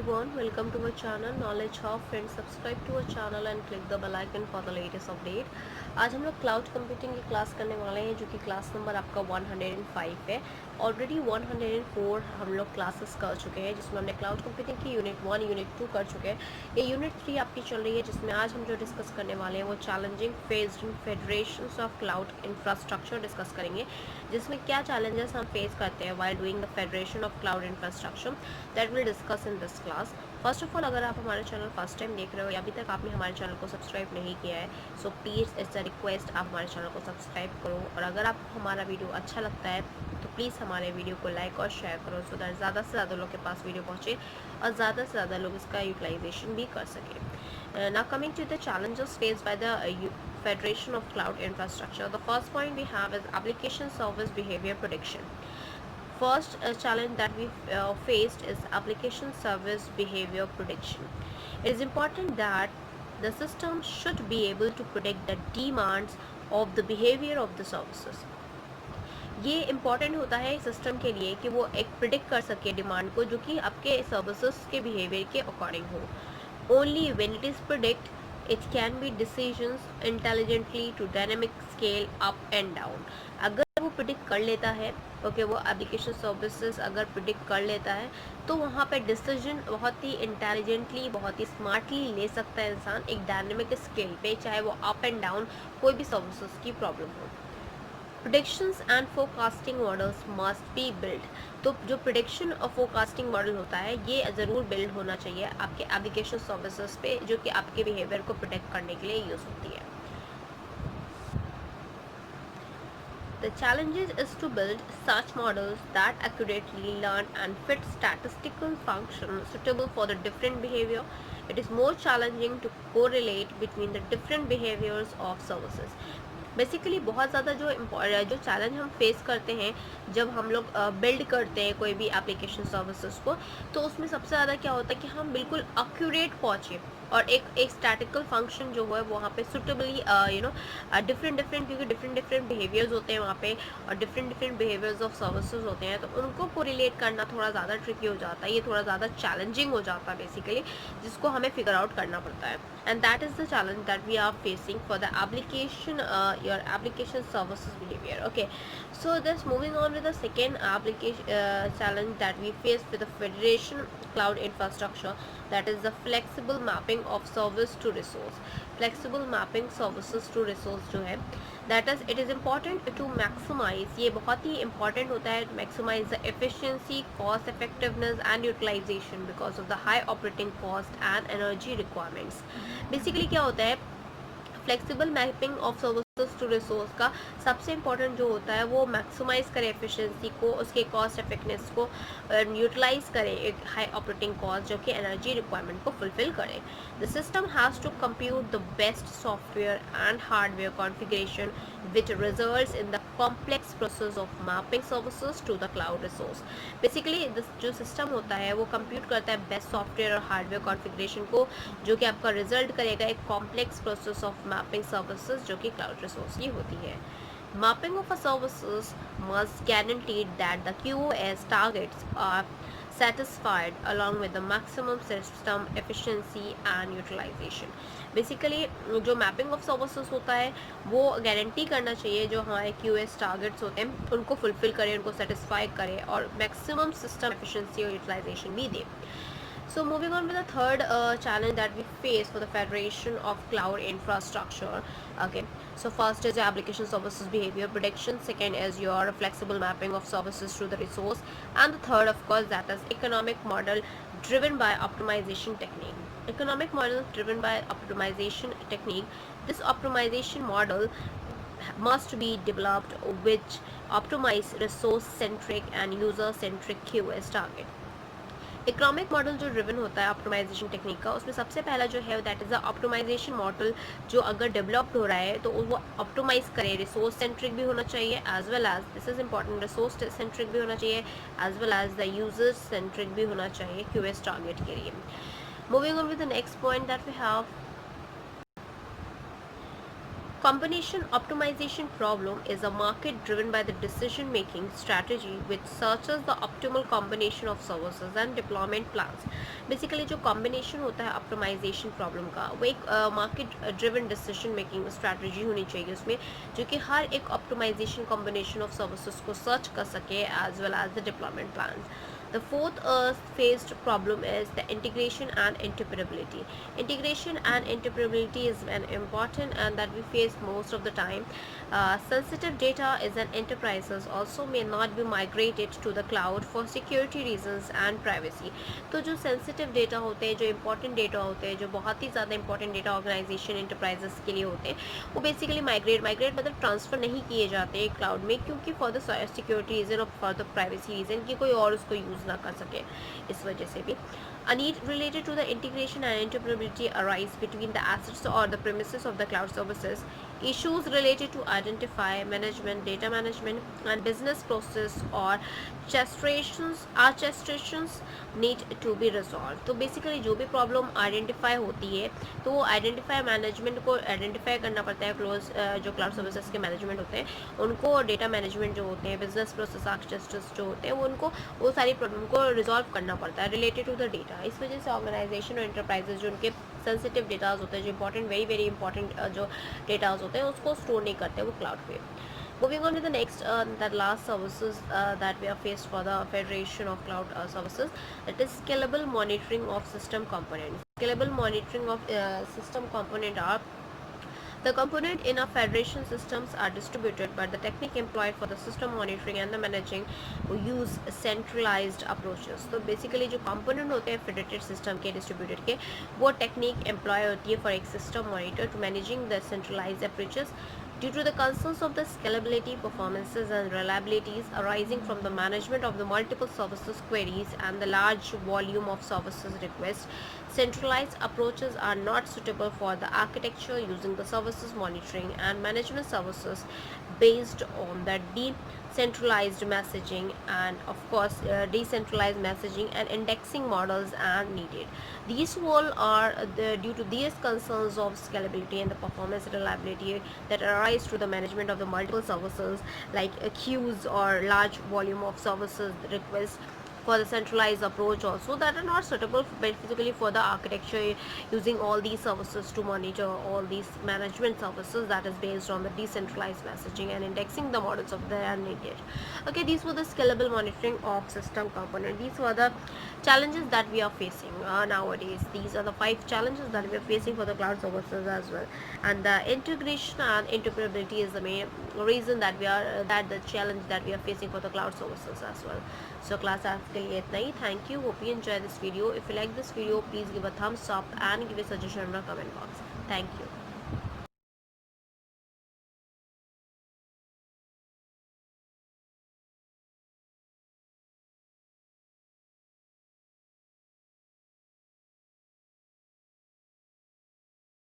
everyone, welcome to our channel Knowledge Hub. Friends, subscribe to our channel and click the bell icon for the latest update. आज हम लोग cloud computing की class करने वाले हैं, जो कि क्लास नंबर आपका 105 है। ऑलरेडी 104 हम लोग क्लासेस कर चुके हैं, जिसमें हमने क्लाउड कंप्यूटिंग की यूनिट 1 यूनिट 2 कर चुके हैं। ये यूनिट 3 आपकी चल रही है, जिसमें आज हम जो डिस्कस करने वाले हैं वो challenging faced in federations of cloud infrastructure discuss करेंगे, जिसमें क्या चैलेंजेस हम फेस करते हैं while doing the federation of cloud infrastructure, that will discuss in this class. First of all, अगर आप हमारे चैनल फर्स्ट टाइम देख रहे हो या अभी तक आपने हमारे चैनल को सब्सक्राइब नहीं किया है, so please it's a request, आप हमारे चैनल को सब्सक्राइब करो। और अगर आपको हमारा वीडियो अच्छा लगता है तो प्लीज़ हमारे वीडियो को लाइक और शेयर करो, सो दैट ज़्यादा से ज़्यादा लोग के पास वीडियो पहुँचे और ज़्यादा से ज़्यादा लोग इसका यूटिलाइजेशन भी कर सकें। Now coming to the challenges faced by the Federation of Cloud Infrastructure, the first point we have is application service behavior prediction. First challenge that we faced is application service behavior prediction. It is important that the system should be able to predict the demands of the behavior of the services. ये important होता है system के लिए कि वो एक predict कर सके डिमांड को, जो कि आपके सर्विसेज के बिहेवियर के अकॉर्डिंग हो। Only when it is predict it can be decisions intelligently to dynamic scale up and down. अगर वो प्रिडिक्ट कर लेता है, ओके, वो एप्लीकेशन सर्विसेज अगर प्रिडिक्ट कर लेता है तो वहाँ पे डिसीजन बहुत ही इंटेलिजेंटली, बहुत ही स्मार्टली ले सकता है इंसान एक डायनेमिक स्केल पे, चाहे वो अप एंड डाउन कोई भी सर्विसेज की प्रॉब्लम हो। Predictions and forecasting models must be build. तो जो प्रिडिक्शन और फोरकास्टिंग मॉडल होता है ये ज़रूर बिल्ड होना चाहिए आपके एप्लीकेशन सर्विसेज पे, जो कि आपके बिहेवियर को प्रिडिक्ट करने के लिए यूज़ होती है। The challenges is to build such models that accurately learn and fit statistical functions suitable for the different behavior. It is more challenging to correlate between the different behaviors of services. Basically बहुत ज़्यादा जो challenge हम face करते हैं जब हम लोग build करते हैं कोई भी एप्लीकेशन सर्विसेज को, तो उसमें सबसे ज़्यादा क्या होता है कि हम बिल्कुल एक्यूरेट पहुँचे और एक स्टैटिकल फंक्शन जो है वहाँ पे सुटेबली डिफरेंट क्योंकि डिफरेंट बिहेवियर्स होते हैं वहाँ पे और डिफरेंट बिहेवियर्स ऑफ सर्विसेज होते हैं, तो उनको कोरिलेट करना थोड़ा ज़्यादा ट्रिकी हो जाता है, ये थोड़ा ज़्यादा चैलेंजिंग हो जाता है बेसिकली, जिसको हमें फिगर आउट करना पड़ता है। And that is the challenge that we are facing for the application your application services behavior. Okay, so just moving on with the second application challenge that we face with the federation cloud infrastructure, that is the flexible mapping of service to resource. Flexible mapping services to resource जो है, that is it is important to maximize, ये बहुत ही important होता है, maximize the efficiency, cost effectiveness and utilization because of the high operating cost and energy requirements. Basically क्या होता है, flexible mapping of services to resource का सबसे important जो होता है वो मैक्सिमाइज करे एफिशिएंसी को, उसके कॉस्ट इफेक्टिवनेस को यूटिलाइज करे एक हाई ऑपरेटिंग कॉस्ट जो कि एनर्जी रिक्वायरमेंट को फुलफिल करे। The system has to compute the best software and hardware configuration which results in the complex process of mapping services to the cloud resource. Basically जो system होता है वो compute करता है बेस्ट सॉफ्टवेयर और hardware configuration को, जो कि आपका रिजल्ट करेगा एक complex process of mapping services जो कि क्लाउड रिसोर्स की होती है। Mapping of a services must guarantee that the QoS targets are satisfied along with the maximum system efficiency and utilization. Basically जो मैपिंग ऑफ सर्विसेज होता है वो guarantee करना चाहिए जो हमारे QoS टारगेट्स होते हैं उनको फुलफिल करे, उनको सेटिस्फाई करे और मैक्सिमम सिस्टम एफिशिएंसी और यूटिलाइजेशन भी दे। So moving on with the third challenge that we face for the federation of cloud infrastructure. Okay, so first is your application services behavior prediction, second is your flexible mapping of services to the resource, and the third of course that is economic model driven by optimization technique. Economic model driven by optimization technique. This optimization model must be developed which optimize resource centric and user centric QoS target. Economic model जो driven होता है optimisation technique का, उसमें सबसे पहला जो है that is the optimization model, जो अगर डेवलप्ड हो रहा है तो वो ऑप्टिमाइज करे, रिसोर्स सेंट्रिक भी होना चाहिए as well as, this is important, resource centric भी होना चाहिए as well as the user centric भी होना चाहिए QoS टारगेट के लिए। Moving on with the next point that we have combination optimization problem is a market driven by the decision making strategy which searches the optimal combination of services and deployment plans. Basically जो combination होता है optimization problem का, वो एक market driven decision making strategy होनी चाहिए उसमें, जो कि हर एक ऑप्टिमाइजेशन कॉम्बिनेशन ऑफ सर्विसेज को सर्च कर सके as well as the deployment plan. The fourth faced problem is the integration and interoperability. Integration and interoperability is an important and that we face most of the time. Sensitive data is an enterprises also may not be migrated to the cloud for security reasons and privacy. तो जो sensitive data होते हैं, जो important data होते हैं, जो बहुत ही ज़्यादा इंपॉर्टेंट डेटा ऑर्गेनाइजेशन इंटरप्राइजेस के लिए होते हैं, वो बेसिकली माइग्रेट मतलब ट्रांसफ़र नहीं किए जाते हैं क्लाउड में, क्योंकि फॉर द सिक्योरिटी रीज़न और फॉर द प्राइवेसी रीज़न कि कोई और उसको यूज़ ना कर सके. इस वजह से भी a need related to the integration and interoperability arise between the assets or the premises of the cloud services. Issues related to identify management, data management, and business process or orchestrations need to be resolved. तो basically जो भी problem identify होती है, तो वो identify management को identify करना पड़ता है. जो क्लाउड सर्विसेज के मैनेजमेंट होते हैं उनको, डेटा मैनेजमेंट जो होते हैं, बिजनेस प्रोसेस आर्किटेक्चर्स जो होते हैं, वो उनको वो सारी प्रॉब्लम को रिजॉल्व करना पड़ता है रिलेटेड टू द डेटा. इस वजह से ऑर्गेनाइजेशन और इंटरप्राइजेज जो उनके सेंसिटिव डेटाज होते हैं, जो इंपॉर्टेंट वेरी इंपॉर्टेंट जो डेटाज होते हैं, उसको स्टोर नहीं करते वो क्लाउड पे. Moving on to the next, that last services that we are faced for the Federation of Cloud Services, that is scalable monitoring of system components. Scalable monitoring of system component are the component in a federation systems are distributed, but the technique employed for the system monitoring and the managing use centralized approaches. तो basically जो component होते हैं federated system के distributed के, वो technique employ होती है for एक system monitor to managing the centralized approaches. Due to the concerns of the scalability, performances and reliabilities arising from the management of the multiple services queries and the large volume of services requests, centralized approaches are not suitable for the architecture using the services monitoring and management services based on the decentralized messaging and of course decentralized messaging and indexing models are needed. These all are due to these concerns of scalability and the performance and reliability that arise to the management of the multiple services like queues or large volume of services requests for the centralized approach also, that are not suitable basically for the architecture using all these services to monitor all these management services that is based on the decentralized messaging and indexing the models of the needed. Okay, these were the scalable monitoring of system component. These were the challenges that we are facing nowadays. These are the 5 challenges that we are facing for the cloud services as well, and the integration and interoperability is the main reason that we are that the challenge that we are facing for the cloud services as well. So class आज के लिए इतना ही. Thank you. Hope you enjoy this video. If you like this video, please give a thumbs up and give a suggestion in the comment box. Thank you.